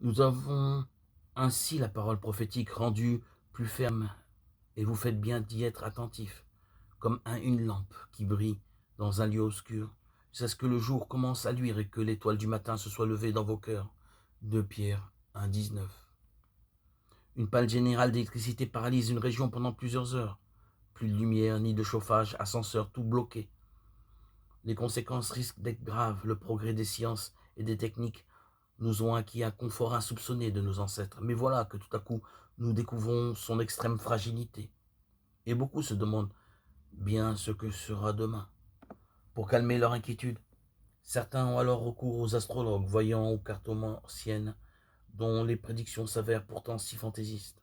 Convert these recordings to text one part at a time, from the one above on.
Nous avons ainsi la parole prophétique rendue plus ferme, et vous faites bien d'y être attentifs, comme une lampe qui brille dans un lieu obscur, jusqu'à ce que le jour commence à luire et que l'étoile du matin se soit levée dans vos cœurs. 2 Pierre 1,19. Une panne générale d'électricité paralyse une région pendant plusieurs heures. Plus de lumière, ni de chauffage, ascenseur, tout bloqué. Les conséquences risquent d'être graves. Le progrès des sciences et des techniques nous ont acquis un confort insoupçonné de nos ancêtres. Mais voilà que tout à coup, nous découvrons son extrême fragilité. Et beaucoup se demandent bien ce que sera demain. Pour calmer leur inquiétude, certains ont alors recours aux astrologues, voyants ou cartomanciennes, dont les prédictions s'avèrent pourtant si fantaisistes.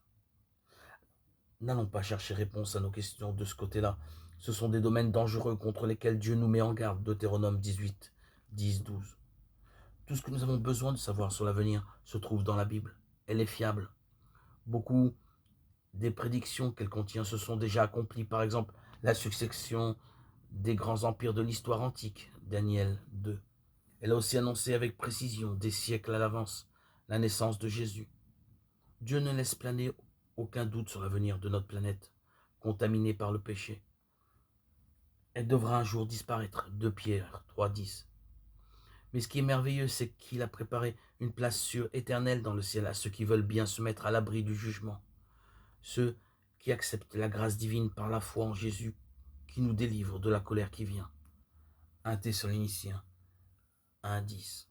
N'allons pas chercher réponse à nos questions de ce côté-là. Ce sont des domaines dangereux contre lesquels Dieu nous met en garde. Deutéronome 18, 10, 12. Tout ce que nous avons besoin de savoir sur l'avenir se trouve dans la Bible. Elle est fiable. Beaucoup des prédictions qu'elle contient se sont déjà accomplies. Par exemple, la succession des grands empires de l'histoire antique, Daniel 2. Elle a aussi annoncé avec précision, des siècles à l'avance, la naissance de Jésus. Dieu ne laisse planer aucun doute sur l'avenir de notre planète, contaminée par le péché. Elle devra un jour disparaître. 2 Pierre 3,10. Mais ce qui est merveilleux, c'est qu'il a préparé une place sûre, éternelle dans le ciel à ceux qui veulent bien se mettre à l'abri du jugement. Ceux qui acceptent la grâce divine par la foi en Jésus qui nous délivre de la colère qui vient. 1 Thessaloniciens 1,10.